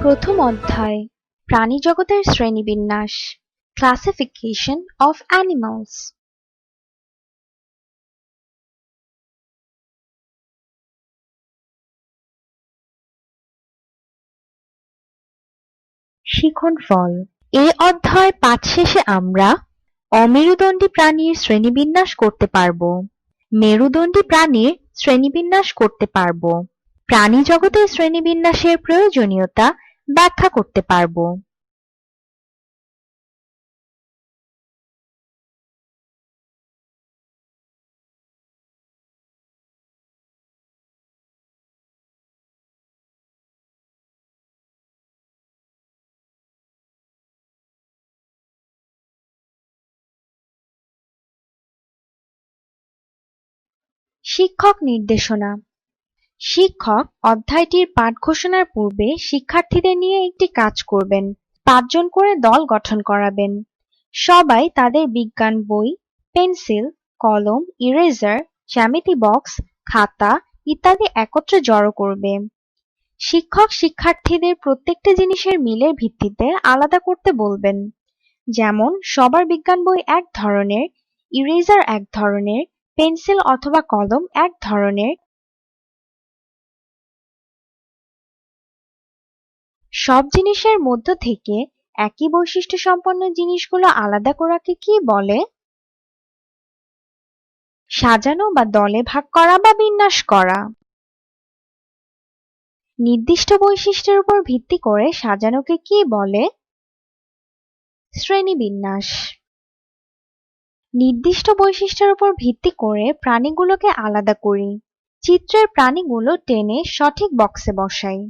প্রথম অধ্যায় প্রাণীজগতের শ্রেণীবিন্যাস ক্লাসিফিকেশন অফ অ্যানিমালস। শিখনফল। এই অধ্যায় পাঠ শেষে আমরা অমেরুদণ্ডী প্রাণীর শ্রেণীবিন্যাস করতে পারব, মেরুদণ্ডী প্রাণীর শ্রেণীবিন্যাস করতে পারব, প্রাণীজগতের শ্রেণীবিন্যাসের প্রয়োজনীয়তা ব্যাখ্যা করতে পারব। শিক্ষক নির্দেশনা। শিক্ষক অধ্যায়টির পাঠ ঘোষণার পূর্বে শিক্ষার্থীদের নিয়ে একটি কাজ করবেন। ৫ জন করে দল গঠন করাবেন। সবাই তাদের বিজ্ঞান বই, পেন্সিল, কলম, ইরেজার, জ্যামিতি বক্স, খাতা ইত্যাদি একত্রে জড়ো করবে। শিক্ষক শিক্ষার্থীদের প্রত্যেকটি জিনিসের মিলের ভিত্তিতে আলাদা করতে বলবেন। যেমন সবার বিজ্ঞান বই এক ধরনের, ইরেজার এক ধরনের, পেন্সিল অথবা কলম এক ধরনের। সব জিনিসের মধ্য থেকে একই বৈশিষ্ট্য সম্পন্ন জিনিসগুলো আলাদা করাকে কি বলে? সাজানো বা দলে ভাগ করা বা বিন্যাস করা। নির্দিষ্ট বৈশিষ্ট্যের উপর ভিত্তি করে সাজানোকে কি বলে? শ্রেণীবিন্যাস। নির্দিষ্ট বৈশিষ্ট্যের উপর ভিত্তি করে প্রাণীগুলোকে আলাদা করি। চিত্রের প্রাণীগুলো টেনে সঠিক বক্সে বসাই।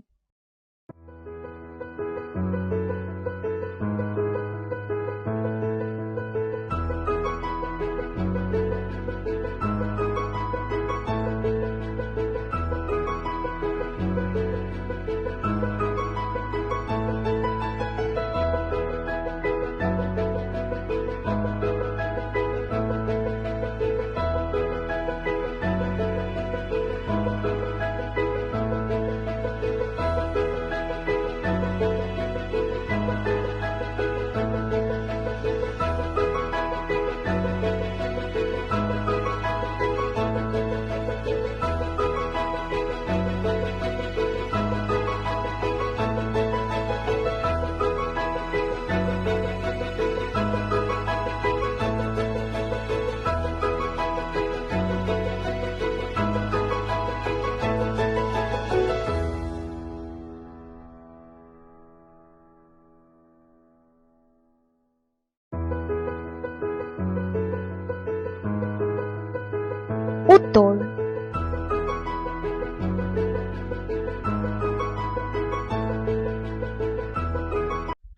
উত্তর।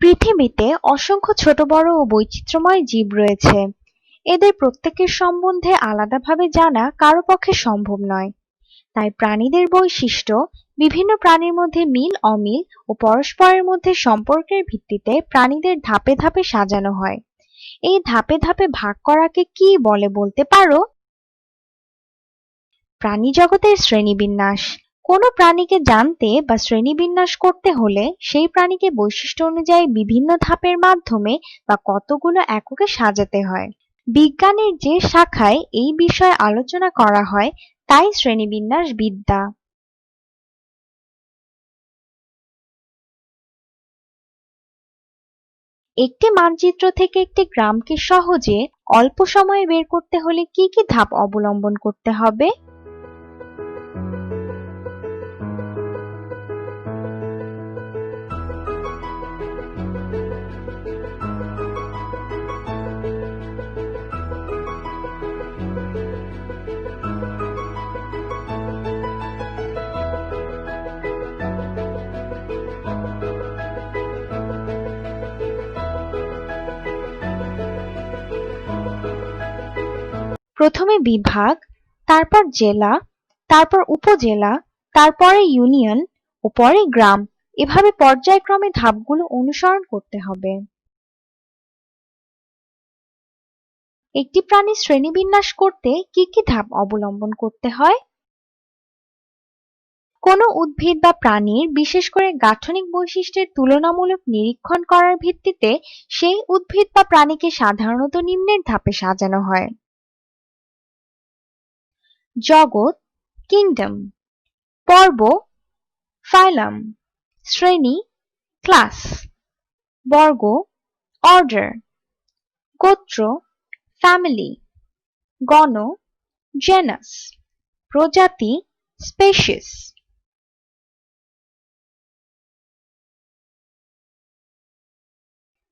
পৃথিবীতে অসংখ্য ছোট বড় ও বৈচিত্র্যময় জীব রয়েছে। এদের প্রত্যেকের সম্বন্ধে আলাদাভাবে জানা কারো পক্ষে সম্ভব নয়। তাই প্রাণীদের বৈশিষ্ট্য, বিভিন্ন প্রাণীর মধ্যে মিল অমিল ও পরস্পরের মধ্যে সম্পর্কের ভিত্তিতে প্রাণীদের ধাপে ধাপে সাজানো হয়। এই ধাপে ধাপে ভাগ করাকে কি বলে বলতে পারো? প্রাণীজগতের শ্রেণীবিন্যাস। কোনো প্রাণীকে জানতে বা শ্রেণীবিন্যাস করতে হলে সেই প্রাণীকে বৈশিষ্ট্য অনুযায়ী বিভিন্ন ধাপের মাধ্যমে বা কতগুলো এককে সাজাতে হয়। বিজ্ঞানের যে শাখায় এই বিষয়ে আলোচনা করা হয় তাই শ্রেণীবিন্যাস বিদ্যা। একটি মানচিত্র থেকে একটি গ্রামকে সহজে অল্প সময়ে বের করতে হলে কি কি ধাপ অবলম্বন করতে হবে? প্রথমে বিভাগ, তারপর জেলা, তারপর উপজেলা, তারপরে ইউনিয়ন ও পরে গ্রাম, এভাবে পর্যায়ক্রমে ধাপগুলো অনুসরণ করতে হবে। একটি প্রাণীর শ্রেণীবিন্যাস করতে কি কি ধাপ অবলম্বন করতে হয়? কোনো উদ্ভিদ বা প্রাণীর বিশেষ করে গাঠনিক বৈশিষ্ট্যের তুলনামূলক নিরীক্ষণ করার ভিত্তিতে সেই উদ্ভিদ বা প্রাণীকে সাধারণত নিম্নের ধাপে সাজানো হয়। জগৎ, কিংডম। পর্ব, ফাইলাম। শ্রেণী, ক্লাস। বর্গ, অর্ডার। গোত্র, ফ্যামিলি। গণ, জেনাস। প্রজাতি, স্পেসিস।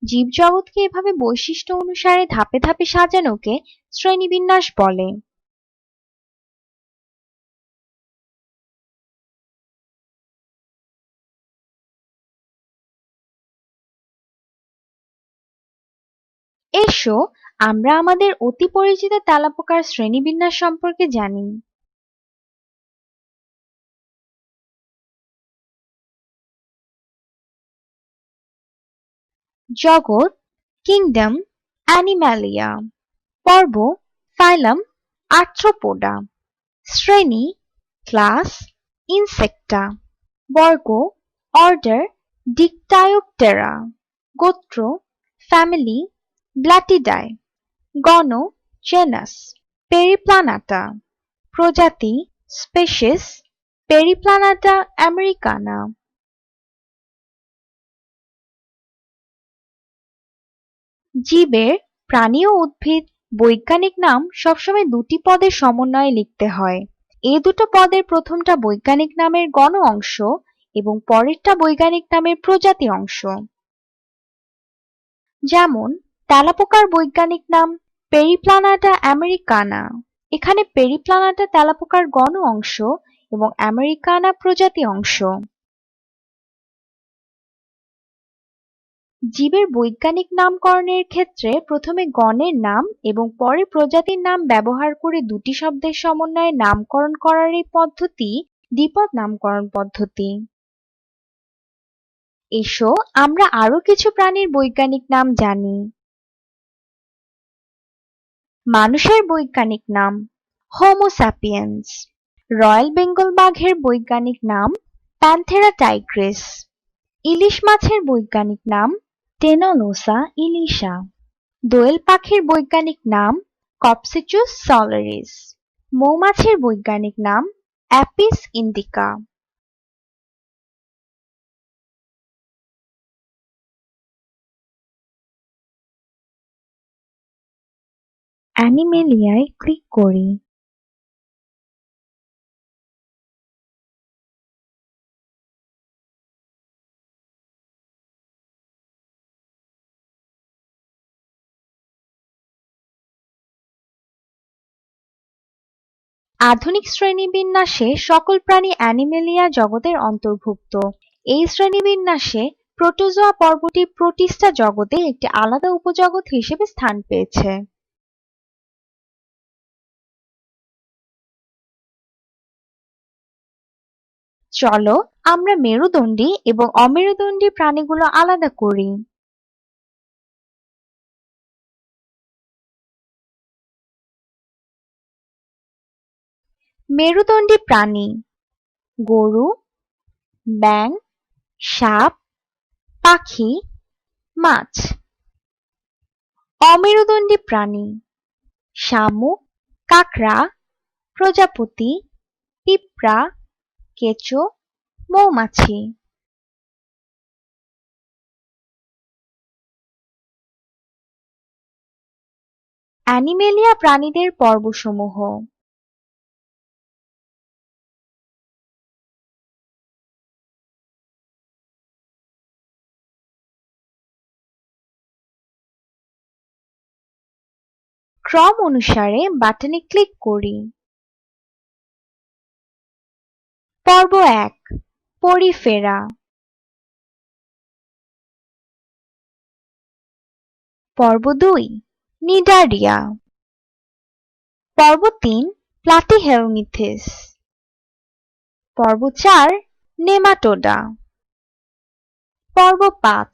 জীবজগৎকে এভাবে বৈশিষ্ট্য অনুসারে ধাপে ধাপে সাজানোকে শ্রেণীবিন্যাস বলে। এসো আমরা আমাদের অতি পরিচিত তেলাপোকার শ্রেণীবিন্যাস সম্পর্কে জানি। জগৎ, কিংডম, অ্যানিম্যালিয়া। পর্ব, ফাইলাম, আর্থ্রোপোডা। শ্রেণী, ক্লাস, ইনসেক্টা। বর্গ, অর্ডার, ডিকটায়োপটেরা। গোত্র, ফ্যামিলি, ব্ল্যাটিডাই। গণ, জেনাস, পেরিপ্লানাটা। প্রজাতি, স্পেসিস, পেরিপ্লানাটা আমেরিকানা। জীবের, প্রাণী ও উদ্ভিদ বৈজ্ঞানিক নাম সবসময় দুটি পদের সমন্বয়ে লিখতে হয়। এই দুটো পদের প্রথমটা বৈজ্ঞানিক নামের গণ অংশ এবং পরেরটা বৈজ্ঞানিক নামের প্রজাতি অংশ। যেমন তেলাপোকার বৈজ্ঞানিক নাম পেরিপ্লানাটা আমেরিকানা। এখানে পেরিপ্লানাটা তেলাপোকার গণ অংশ এবং আমেরিকানা প্রজাতি অংশ। জীবের বৈজ্ঞানিক নামকরণের ক্ষেত্রে প্রথমে গণের নাম এবং পরে প্রজাতির নাম ব্যবহার করে দুটি শব্দের সমন্বয়ে নামকরণ করার এই পদ্ধতি দ্বিপদ নামকরণ পদ্ধতি। এসো আমরা আরো কিছু প্রাণীর বৈজ্ঞানিক নাম জানি। মানুষের বৈজ্ঞানিক নাম হোমো স্যাপিয়েন্স। রয়্যাল বেঙ্গল বাঘের বৈজ্ঞানিক নাম প্যান্থেরা টাইগ্রিস। ইলিশ মাছের বৈজ্ঞানিক নাম টেনলোসা ইলিশা। দোয়েল পাখির বৈজ্ঞানিক নাম কপসিচুস সলারিস। মৌমাছির বৈজ্ঞানিক নাম অ্যাপিস ইন্ডিকা। অ্যানিমেলিয়ায় ক্লিক করি। আধুনিক শ্রেণীবিন্যাসে সকল প্রাণী অ্যানিমেলিয়া জগতের অন্তর্ভুক্ত। এই শ্রেণীবিন্যাসে প্রোটোজোয়া পর্বটি প্রোটিস্টা জগতে একটি আলাদা উপজগৎ হিসেবে স্থান পেয়েছে। চলো আমরা মেরুদণ্ডী এবং অমেরুদণ্ডী প্রাণীগুলো আলাদা করি। মেরুদণ্ডী প্রাণী: গরু, ব্যাঙ, সাপ, পাখি, মাছ। অমেরুদণ্ডী প্রাণী: শামুক, কাঁকড়া, প্রজাপতি, পিঁপড়া, কেঁচো, মৌমাছি। অ্যানিমেলিয়া প্রাণীদের পর্বসমূহ: ক্রম অনুসারে বাটনে ক্লিক করি। পর্ব ১, পরিফেরা। পর্ব ২, নিডারিয়া। পর্ব ৩, প্লাটিহেলমিনথেস। পর্ব ৪, নেমাটোডা। পর্ব ৫,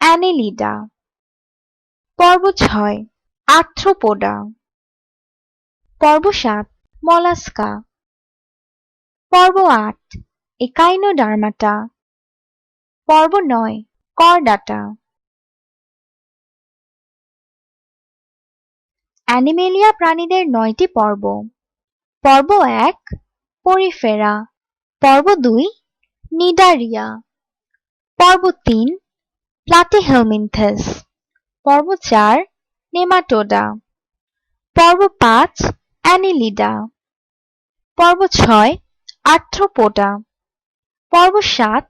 অ্যানেলিডা। পর্ব ৬, আর্থ্রোপোডা। পর্ব ৭, মলাস্কা। পর্ব ৮, একাইনোডার্মাটা। পর্ব 9, করডাটা। অ্যানিমেলিয়া প্রাণীদের 9টি পর্ব। পর্ব 1, পরিফেরা। পর্ব 2, নিডারিয়া। পর্ব 3, প্লাটিহেলমিনথেস। পর্ব 4, নেমাটোডা। পর্ব 5, অ্যানিলিডা। পর্ব 6, আর্থ্রোপোডা। পর্ব 7,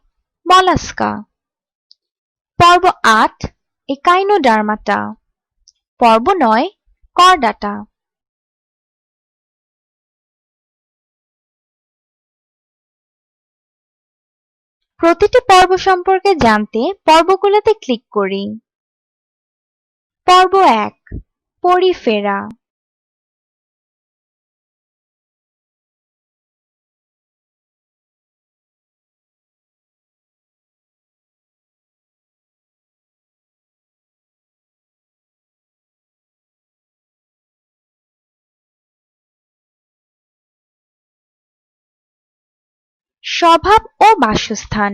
মলাস্কা। পর্ব 8, একাইনোডার্মাটা। পর্ব 9, করডাটা। প্রতিটি পর্ব সম্পর্কে জানতে পর্বগুলোতে ক্লিক করি। পর্ব 1, পরিফেরা। স্বভাব ও বাসস্থান।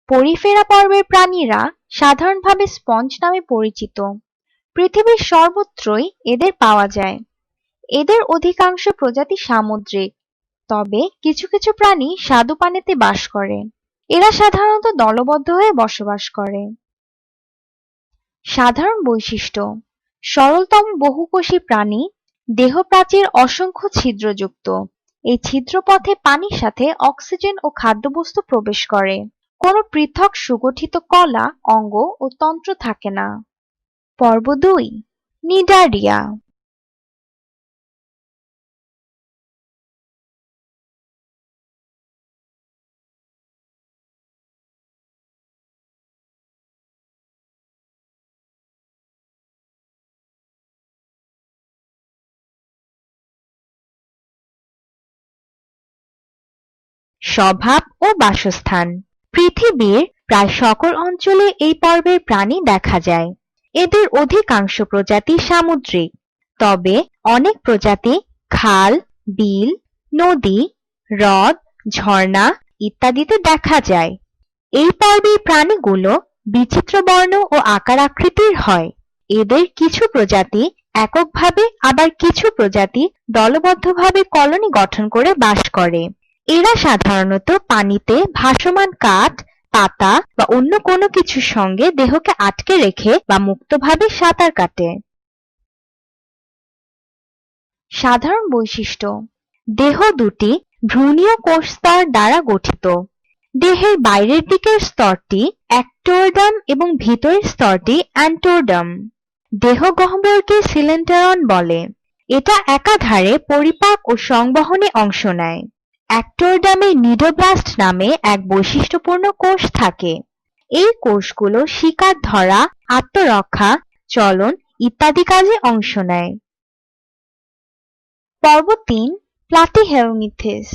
পরিফেরা পর্বের প্রাণীরা সাধারণভাবে স্পঞ্জ নামে পরিচিত। পৃথিবীর সর্বত্রই এদের পাওয়া যায়। এদের অধিকাংশ প্রজাতি সামুদ্রিক, তবে কিছু কিছু প্রাণী স্বাদু পানিতে বাস করে। এরা সাধারণত দলবদ্ধ হয়ে বসবাস করে। সাধারণ বৈশিষ্ট্য: সরলতম বহুকোষী প্রাণী, দেহপ্রাচীর অসংখ্য ছিদ্রযুক্ত। এই ছিদ্রপথে পানির সাথে অক্সিজেন ও খাদ্যবস্তু প্রবেশ করে। কোনো পৃথক সুগঠিত কলা, অঙ্গ ও তন্ত্র থাকে না। পর্ব 2, নিডারিয়া। স্বভাব ও বাসস্থান। পৃথিবীর প্রায় সকল অঞ্চলে এই পর্বের প্রাণী দেখা যায়। এদের অধিকাংশ প্রজাতি সামুদ্রিক, তবে অনেক প্রজাতি খাল, বিল, নদী, হ্রদ, ঝর্ণা ইত্যাদিতে দেখা যায়। এই পর্বের প্রাণীগুলো বিচিত্র বর্ণ ও আকার আকৃতির হয়। এদের কিছু প্রজাতি এককভাবে, আবার কিছু প্রজাতি দলবদ্ধভাবে কলোনি গঠন করে বাস করে। এরা সাধারণত পানিতে ভাসমান কাঠ, পাতা বা অন্য কোনো কিছুর সঙ্গে দেহকে আটকে রেখে বা মুক্তভাবে সাঁতার কাটে। সাধারণ বৈশিষ্ট্য: দেহ দুটি ভ্রূণীয় কোষ স্তর দ্বারা গঠিত। দেহের বাইরের দিকের স্তরটি অ্যাক্টোডার্ম এবং ভিতরের স্তরটি অ্যান্টোডার্ম। দেহ গহ্বরকে সিলেন্টারন বলে। এটা একাধারে পরিপাক ও সংবহনে অংশ নেয়। অ্যাক্টোডার্মে নিডোব্লাস্ট নামে এক বৈশিষ্ট্যপূর্ণ কোষ থাকে। এই কোষগুলো শিকার ধরা, আত্মরক্ষা, চলন ইত্যাদি কাজে অংশ নেয়। পর্ব 3, প্লাটিহেলমিনথেস।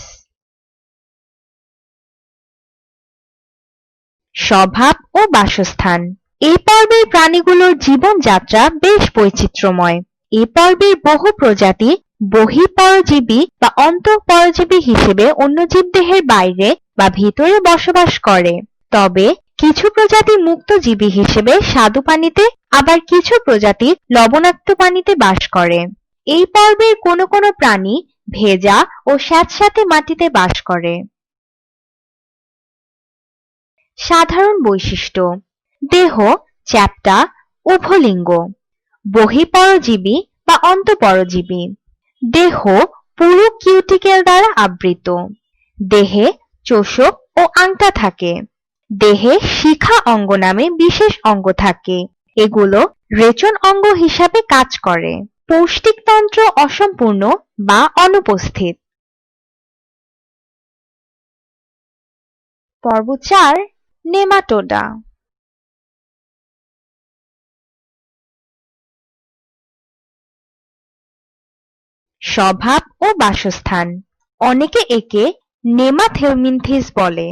স্বভাব ও বাসস্থান। এই পর্বের প্রাণীগুলোর জীবনযাত্রা বেশ বৈচিত্র্যময়। এই পর্বের বহু প্রজাতি বহিঃপরজীবী বা অন্তঃপরজীবী হিসেবে অন্য জীবদেহের বাইরে বা ভিতরে বসবাস করে। তবে কিছু প্রজাতি মুক্তজীবী হিসেবে স্বাদু পানিতে, আবার কিছু প্রজাতি লবণাক্ত পানিতে বাস করে। এই পর্বের কোনো কোনো প্রাণী ভেজা ও স্যাঁতস্যাঁতে মাটিতে বাস করে। সাধারণ বৈশিষ্ট্য: দেহ চ্যাপ্টা, উভলিঙ্গ। বহিঃপরজীবী বা অন্তঃপরজীবী। দেহ পুরু কিউটিকেল দ্বারা আবৃত। দেহে চোষক ও আংটা থাকে। দেহে শিখা অঙ্গ নামে বিশেষ অঙ্গ থাকে। এগুলো রেচন অঙ্গ হিসাবে কাজ করে। পৌষ্টিকতন্ত্র অসম্পূর্ণ বা অনুপস্থিত। পর্ব 4, নেমাটোডা। স্বভাব ও বাসস্থান। অনেকে একে নেমাথেলমিনথেস বলে।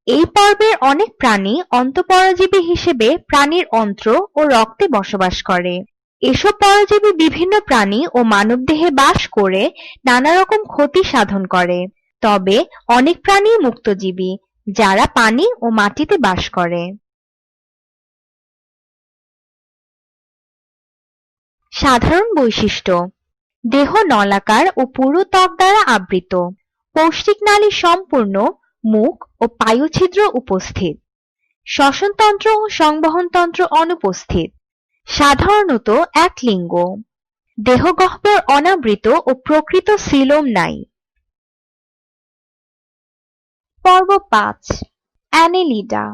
এই পর্বের অনেক প্রাণী অন্তঃপরজীবী হিসেবে প্রাণীর অন্ত্র ও রক্তে বসবাস করে। এসব পরজীবী বিভিন্ন প্রাণী ও মানবদেহে বাস করে নানা রকম ক্ষতি সাধন করে। তবে অনেক প্রাণী মুক্তজীবী, যারা পানি ও মাটিতে বাস করে। সাধারণ বৈশিষ্ট্য: দেহ নলাকার ও পুরু ত্বক দ্বারা আবৃত, পৌষ্টিক নালী সম্পূর্ণ, মুখ ও পায়ুছিদ্র উপস্থিত, শ্বসনতন্ত্র ও সংবহনতন্ত্র অনুপস্থিত, সাধারণত এক লিঙ্গ, দেহগহ্বর অনাবৃত ও প্রকৃত সিলোম নাই। পর্ব ৫: অ্যানেলিডা।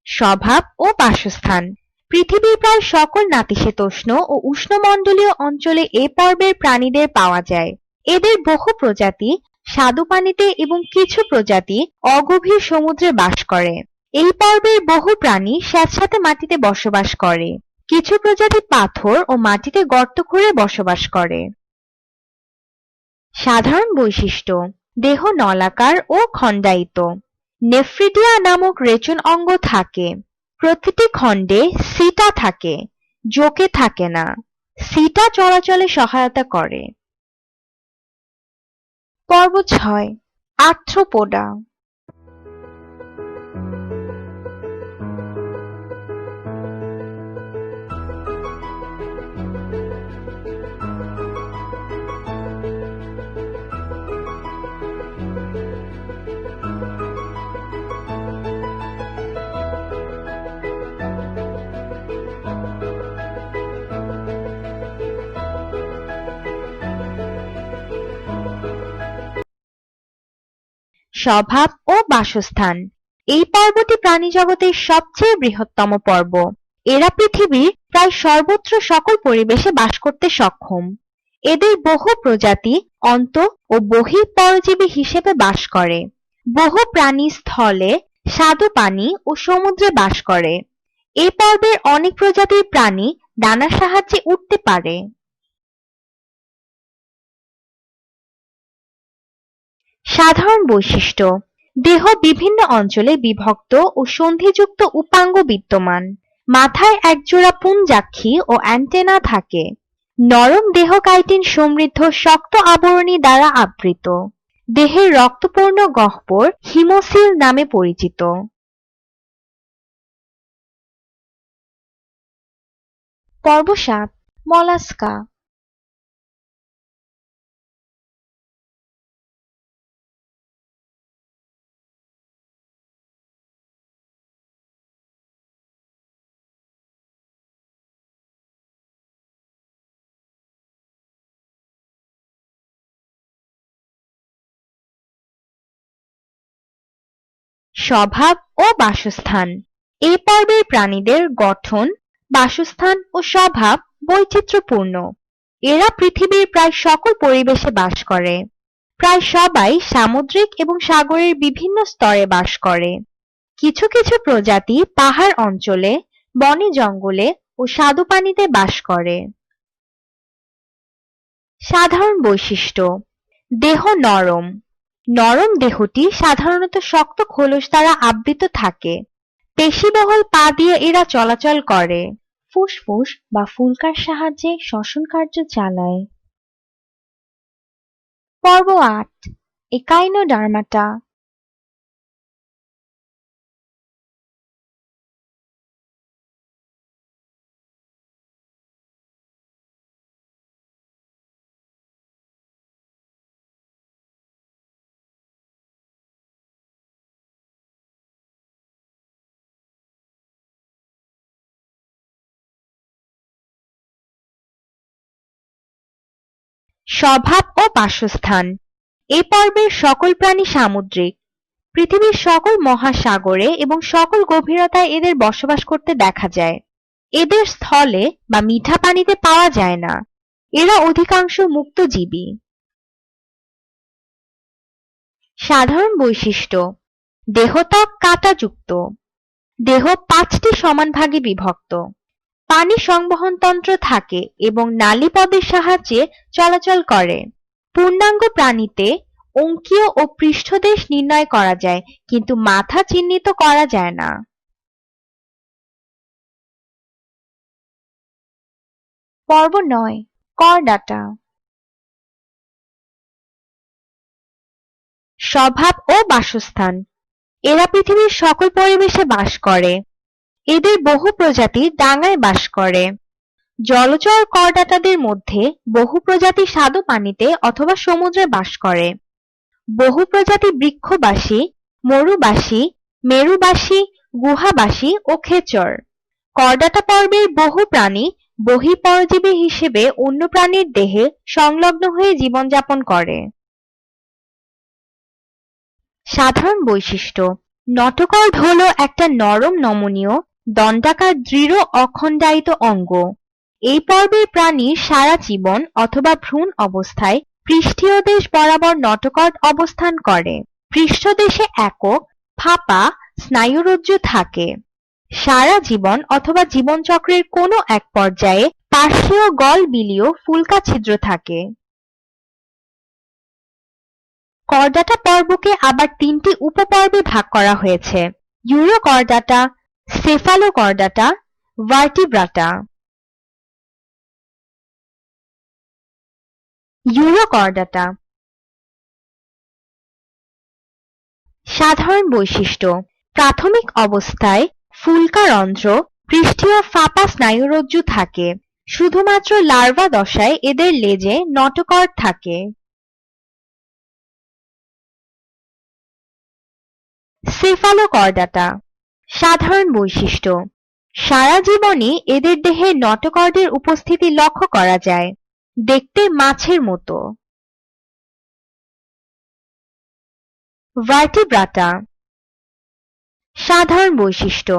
স্বভাব ও বাসস্থান: পৃথিবীর প্রায় সকল নাতিশীতোষ্ণ ও উষ্ণমণ্ডলীয় অঞ্চলে এ পর্বের প্রাণীদের পাওয়া যায়। এদের বহু প্রজাতি স্বাদুপানিতে এবং কিছু প্রজাতি অগভীর সমুদ্রে বাস করে। এই পর্বের বহু প্রাণী স্যাঁতসেঁতে মাটিতে বসবাস করে। কিছু প্রজাতি পাথর ও মাটিতে গর্ত খুঁড়ে বসবাস করে। সাধারণ বৈশিষ্ট্য: দেহ নলাকার ও খণ্ডায়িত, নেফ্রিডিয়া নামক রেচন অঙ্গ থাকে, প্রতিটি খণ্ডে সিটা থাকে, জোকে থাকে না। সিটা চলাচলে সহায়তা করে। পর্ব ৬: আর্থ্রোপোডা। স্বভাব ও বাসস্থান: এই পর্বটি প্রাণীজগতের সবচেয়ে বৃহত্তম পর্ব। এরা পৃথিবীর প্রায় সর্বত্র সকল পরিবেশে বাস করতে সক্ষম। এদের বহু প্রজাতি অন্ত ও বহিঃ পরজীবী হিসেবে বাস করে। বহু প্রাণী স্থলে, স্বাদু পানি ও সমুদ্রে বাস করে। এই পর্বের অনেক প্রজাতির প্রাণী ডানার সাহায্যে উড়তে পারে। সাধারণ বৈশিষ্ট্য: দেহ বিভিন্ন অঞ্চলে বিভক্ত ও সন্ধিযুক্ত উপাঙ্গ বিদ্যমান। মাথায় একজোড়া পুঞ্জাক্ষী ও অ্যান্টেনা থাকে। নরম দেহ কাইটিন সমৃদ্ধ শক্ত আবরণী দ্বারা আবৃত। দেহের রক্তপূর্ণ গহ্বর হিমোসিল নামে পরিচিত। পর্ব ৭: মলাস্কা। স্বভাব ও বাসস্থান: এই পর্বের প্রাণীদের গঠন, বাসস্থান ও স্বভাব বৈচিত্র্যপূর্ণ। এরা পৃথিবীর প্রায় সকল পরিবেশে বাস করে। প্রায় সবাই সামুদ্রিক এবং সাগরের বিভিন্ন স্তরে বাস করে। কিছু কিছু প্রজাতি পাহাড় অঞ্চলে, বনে জঙ্গলে ও স্বাদুপানিতে বাস করে। সাধারণ বৈশিষ্ট্য: দেহ নরম। নরম দেহটি সাধারণত শক্ত খোলস দ্বারা আবৃত থাকে। পেশিবহুল পা দিয়ে এরা চলাচল করে। ফুসফুস বা ফুলকার সাহায্যে শ্বসন কার্য চালায়। পর্ব ৮: একাইনোডার্মাটা। স্বভাব ও বাসস্থান: এই পর্বের সকল প্রাণী সামুদ্রিক। পৃথিবীর সকল মহাসাগরে এবং সকল গভীরতায় এদের বসবাস করতে দেখা যায়। এদের স্থলে বা মিঠা পানিতে পাওয়া যায় না। এরা অধিকাংশ মুক্তজীবী। সাধারণ বৈশিষ্ট্য: দেহত্বক কাঁটাযুক্ত। দেহ ৫টি সমান ভাগে বিভক্ত। পানি সংবহনতন্ত্র থাকে এবং নালীপদের সাহায্যে চলাচল করে। পূর্ণাঙ্গ প্রাণীতে অঙ্কীয় ও পৃষ্ঠদেশ নির্ণয় করা যায়, কিন্তু মাথা চিহ্নিত করা যায় না। পর্ব ৯, করডাটা। স্বভাব ও বাসস্থান। এরা পৃথিবীর সকল পরিবেশে বাস করে। এদের বহু প্রজাতি ডাঙায় বাস করে। জলচর করডাটাদের মধ্যে বহু প্রজাতি স্বাদু পানিতে অথবা সমুদ্রে বাস করে। বহু প্রজাতি বৃক্ষবাসী, মরুবাসী, মেরুবাসী, গুহাবাসী ও খেচর। করডাটা পর্বের বহু প্রাণী বহিঃপরজীবী হিসেবে অন্য প্রাণীর দেহে সংলগ্ন হয়ে জীবনযাপন করে। সাধারণ বৈশিষ্ট্য। নটোকর্ড হল একটা নরম নমনীয় দণ্ডাকার দৃঢ় অখণ্ডায়িত অঙ্গ। এই পর্বের প্রাণীর সারা জীবন অথবা ভ্রূণ অবস্থায় পৃষ্ঠীয় দেশ বরাবর নটোকর্ড অবস্থান করে। পৃষ্ঠদেশে একক ফাঁপা স্নায়ুরজ্জু থাকে। সারা জীবন অথবা জীবনচক্রের কোনো এক পর্যায়ে পার্শ্বীয় গলবিলীয় ফুলকা ছিদ্র থাকে। করডাটা পর্বকে আবার ৩টি উপপর্বে ভাগ করা হয়েছে: ইউরোকর্ডাটা, সেফালোকর্ডাটা, ভার্টিব্রাটা। ইউরোকর্ডাটা। সাধারণ বৈশিষ্ট্য। প্রাথমিক অবস্থায় ফুলকা রন্ধ্র, পৃষ্ঠীয় ফাঁপা স্নায়ুরজ্জু থাকে। শুধুমাত্র লার্ভা দশায় এদের লেজে নটোকর্ড থাকে। সেফালোকর্ডাটা। সাধারণ বৈশিষ্ট্য। সারা জীবনই এদের দেহে নটোকর্ডের উপস্থিতি লক্ষ্য করা যায়। দেখতে মাছের মতো। ভার্টিব্রাটা। সাধারণ বৈশিষ্ট্য।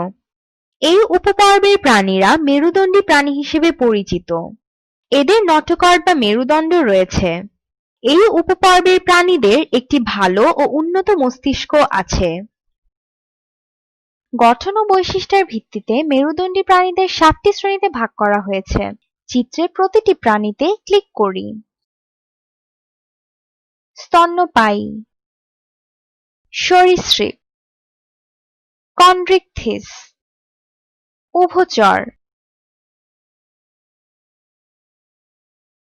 এই উপপর্বের প্রাণীরা মেরুদণ্ডী প্রাণী হিসেবে পরিচিত। এদের নটোকর্ড বা মেরুদণ্ড রয়েছে। এই উপপর্বের প্রাণীদের একটি ভালো ও উন্নত মস্তিষ্ক আছে। গঠন ও বৈশিষ্ট্যের ভিত্তিতে মেরুদণ্ডী প্রাণীদের ৭টি শ্রেণীতে ভাগ করা হয়েছে। চিত্রের প্রতিটি প্রাণীতে ক্লিক করি। স্তন্যপায়ী, সরীসৃপ, কন্ড্রিকথিস, উভচর,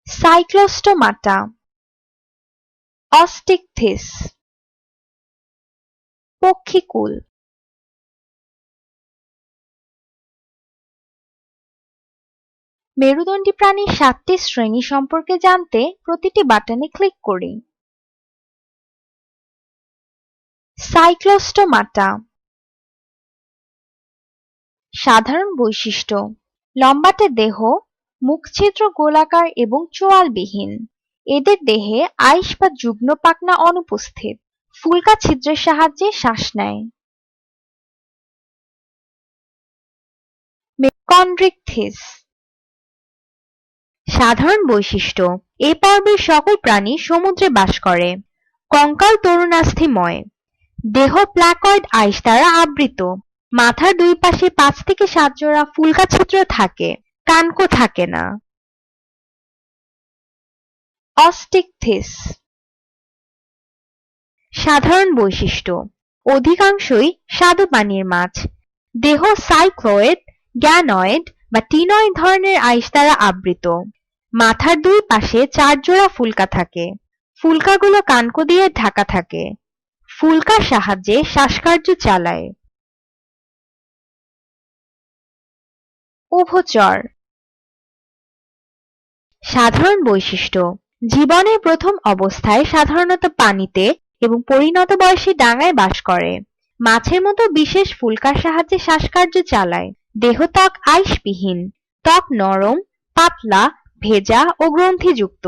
সাইক্লোস্টোমাটা, অস্টিকথিস, পক্ষীকুল। মেরুদণ্ডী প্রাণীর ৭টি শ্রেণী সম্পর্কে জানতে প্রতিটি বাটনে ক্লিক করি। সাইক্লোস্টোমাটা। সাধারণ বৈশিষ্ট্য। লম্বাটে দেহ, মুখছিদ্র গোলাকার এবং চোয়ালবিহীন। এদের দেহে আইস বা যুগ্ম পাখনা অনুপস্থিত। ফুলকা ছিদ্রের সাহায্যে শ্বাস নেয়। কন্ড্রিকথিস। সাধারণ বৈশিষ্ট্য। এ পর্বের সকল প্রাণী সমুদ্রে বাস করে। কঙ্কাল তরুণাস্থিময়। দেহ প্লাকয়েড আইস দ্বারা আবৃত। মাথার দুই পাশে ৫ থেকে ৭ জোড়া ফুলকা ছিদ্র থাকে। কানকো থাকে না। অস্টিকথিস। সাধারণ বৈশিষ্ট্য। অধিকাংশই স্বাদু পানির মাছ। দেহ সাইক্লোয়েড, গ্যানয়েড বা টিনয়েড ধরনের আইস দ্বারা আবৃত। মাথার দুই পাশে ৪ জোড়া ফুলকা থাকে। ফুলকাগুলো কানকো দিয়ে ঢাকা থাকে। ফুলকার সাহায্যে শ্বাসকার্য চালায়। উভচর। সাধারণ বৈশিষ্ট্য। জীবনের প্রথম অবস্থায় সাধারণত পানিতে এবং পরিণত বয়সে ডাঙায় বাস করে। মাছের মতো বিশেষ ফুলকার সাহায্যে শ্বাসকার্য চালায়। দেহ ত্বক আইসবিহীন। ত্বক নরম, পাতলা, ভেজা ও গ্রন্থিযুক্ত।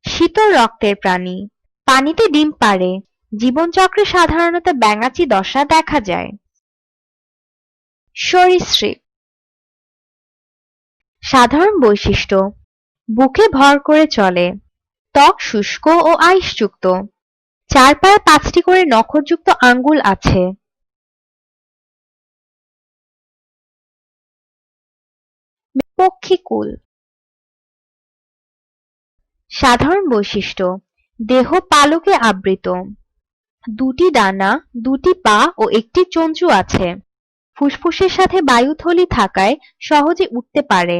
শীতল রক্তের প্রাণী। পানিতে ডিম পাড়ে। জীবনচক্রে সাধারণত ব্যাঙাচি দশা দেখা যায়। সরীসৃপ। সাধারণ বৈশিষ্ট্য। বুকে ভর করে চলে। ত্বক শুষ্ক ও আইসযুক্ত। ৪ পায়ে ৫টি করে নখযুক্ত আঙ্গুল আছে। পক্ষীকুল। সাধারণ বৈশিষ্ট্য। দেহ পালকে আবৃত। দুটি ডানা, দুটি পা ও একটি চঞ্চু আছে। ফুসফুসের সাথে বায়ুথলি থাকায় সহজে উঠতে পারে।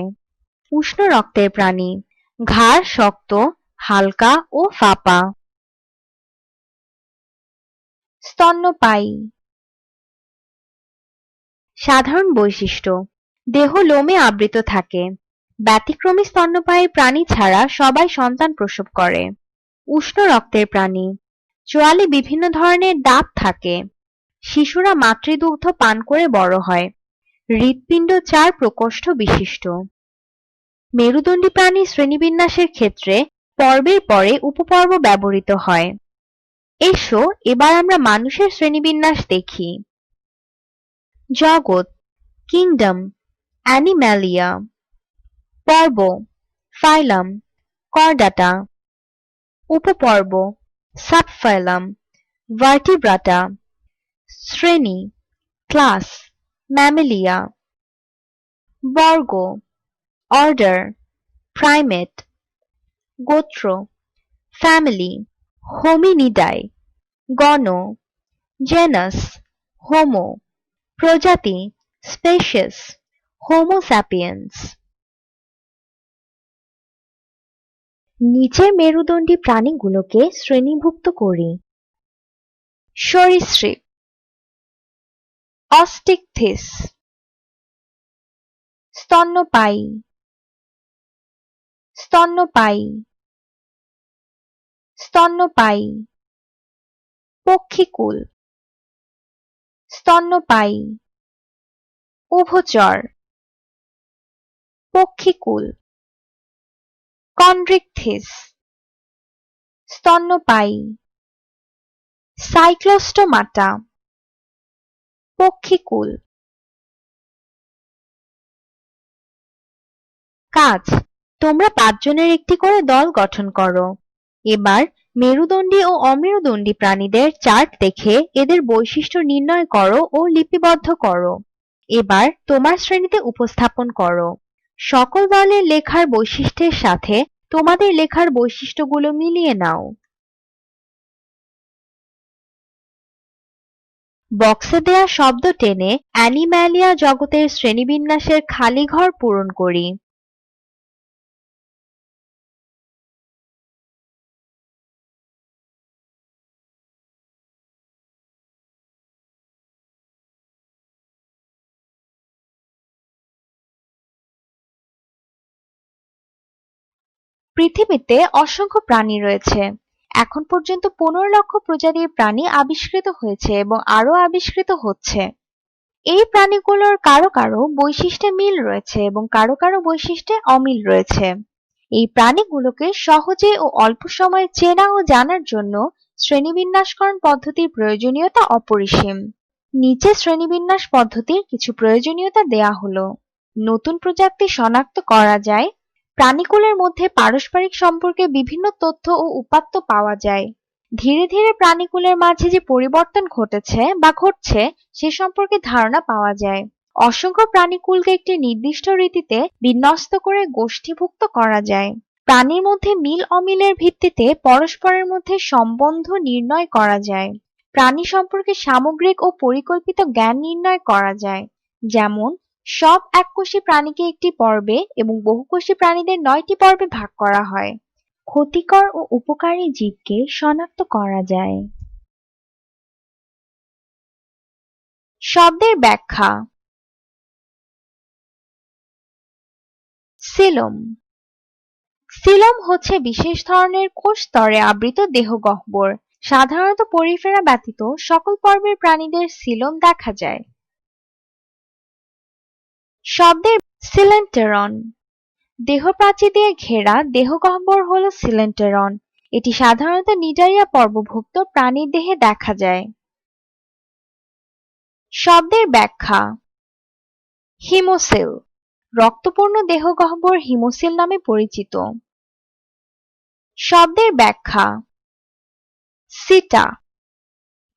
উষ্ণ রক্তের প্রাণী। ঘাড় শক্ত, হালকা ও ফাঁপা। স্তন্যপায়ী। সাধারণ বৈশিষ্ট্য: দেহ লোমে আবৃত থাকে। ব্যতিক্রমী স্তন্যপায়ী প্রাণী ছাড়া সবাই সন্তান প্রসব করে। উষ্ণ রক্তের প্রাণী। চোয়ালে বিভিন্ন ধরনের দাঁত থাকে। শিশুরা মাতৃদুগ্ধ পান করে বড় হয়। হৃৎপিণ্ড 4 প্রকোষ্ঠ বিশিষ্ট। মেরুদণ্ডী প্রাণী শ্রেণীবিন্যাসের ক্ষেত্রে পর্বের পরে উপপর্ব ব্যবহৃত হয়। এসো এবার আমরা মানুষের শ্রেণীবিন্যাস দেখি। জগৎ, কিংডম, অ্যানিম্যালিয়া। পর্ব, ফাইলাম, করডাটা। উপপর্ব, সাবফাইলাম, ভার্টিব্রাটা। শ্রেণী, ক্লাস, ম্যামেলিয়া। বর্গ, অর্ডার, প্রাইমেট। গোত্র, ফ্যামিলি, হোমিনিডাই। গণ, জেনাস, হোমো। প্রজাতি, স্পেসিস, হোমো স্যাপিয়েন্স। নিচের মেরুদণ্ডী প্রাণীগুলোকে শ্রেণীভুক্ত করি। সরীসৃপ, অস্টিকথিস। স্তন্যপায়ী, স্তন্যপায়ী, স্তন্যপায়ী। পক্ষীকুল, স্তন্যপায়ী। উভচর, পক্ষীকুল। কন্ড্রিকথিস, স্তন্যপায়ী। সাইক্লোস্টোমাটা, পক্ষীকুল। কাজ, তোমরা 5 জনের একটি করে দল গঠন করো। এবার মেরুদণ্ডী ও অমেরুদণ্ডী প্রাণীদের চার্ট দেখে এদের বৈশিষ্ট্য নির্ণয় করো ও লিপিবদ্ধ করো। এবার তোমার শ্রেণীতে উপস্থাপন করো। সকল দলের লেখার বৈশিষ্ট্যের সাথে তোমাদের লেখার বৈশিষ্ট্যগুলো মিলিয়ে নাও। বক্সে দেয়া শব্দ টেনে অ্যানিম্যালিয়া জগতের শ্রেণীবিন্যাসের খালি ঘর পূরণ করি। পৃথিবীতে অসংখ্য প্রাণী রয়েছে। এখন পর্যন্ত 15 লক্ষ প্রজাতির প্রাণী আবিষ্কৃত হয়েছে এবং আরও আবিষ্কৃত হচ্ছে। এই প্রাণীগুলোর কারো কারো বৈশিষ্ট্যে মিল রয়েছে এবং কারো কারো বৈশিষ্ট্যে অমিল রয়েছে। এই প্রাণীগুলোকে সহজে ও অল্প সময়ে চেনা ও জানার জন্য শ্রেণীবিন্যাসকরণ পদ্ধতির প্রয়োজনীয়তা অপরিসীম। নিচে শ্রেণীবিন্যাস পদ্ধতির কিছু প্রয়োজনীয়তা দেয়া হলো। নতুন প্রজাতি শনাক্ত করা যায়। প্রাণীকুলের মধ্যে পারস্পরিক সম্পর্কে বিভিন্ন তথ্য ও উপাত্ত পাওয়া যায়। ধীরে ধীরে প্রাণীকুলের মাঝে যে পরিবর্তন ঘটেছে বা ঘটছে সে সম্পর্কে ধারণা পাওয়া যায়। অসংখ্য প্রাণীকুলকে একটি নির্দিষ্ট রীতিতে বিন্যস্ত করে গোষ্ঠীভুক্ত করা যায়। প্রাণীর মধ্যে মিল অমিলের ভিত্তিতে পরস্পরের মধ্যে সম্বন্ধ নির্ণয় করা যায়। প্রাণী সম্পর্কে সামগ্রিক ও পরিকল্পিত জ্ঞান নির্ণয় করা যায়। যেমন সব এককোষী প্রাণীকে একটি পর্বে এবং বহুকোষী প্রাণীদের 9টি পর্বে ভাগ করা হয়। ক্ষতিকর ও উপকারী জীবকে শনাক্ত করা যায়। শব্দের ব্যাখ্যা। সিলোম। সিলোম হচ্ছে বিশেষ ধরনের কোষ স্তরে আবৃত দেহগহ্বর। সাধারণত পরিফেরা ব্যতীত সকল পর্বের প্রাণীদের সিলোম দেখা যায়। শব্দের সিলেন্টেরন। দেহপ্রাচীর দিয়ে ঘেরা দেহগহ্বর হল সিলেন্টেরন। এটি সাধারণত নিডারিয়া পর্বভুক্ত প্রাণীর দেহে দেখা যায়। শব্দের ব্যাখ্যা। হিমোসিল। রক্তপূর্ণ দেহগহ্বর হিমোসিল নামে পরিচিত। শব্দের ব্যাখ্যা। সিটা।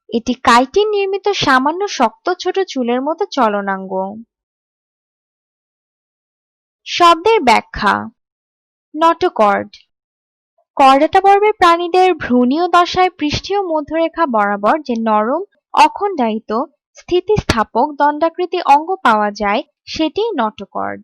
এটি কাইটিন নির্মিত সামান্য শক্ত ছোট চুলের মতো চলনাঙ্গ। শব্দের ব্যাখ্যা। নটোকর্ড। করডাটা পর্বের প্রাণীদের ভ্রূণীয় দশায় পৃষ্ঠীয় মধ্যরেখা বরাবর যে নরম, অখণ্ডায়িত, স্থিতিস্থাপক দণ্ডাকৃতি অঙ্গ পাওয়া যায় সেটিই নটোকর্ড।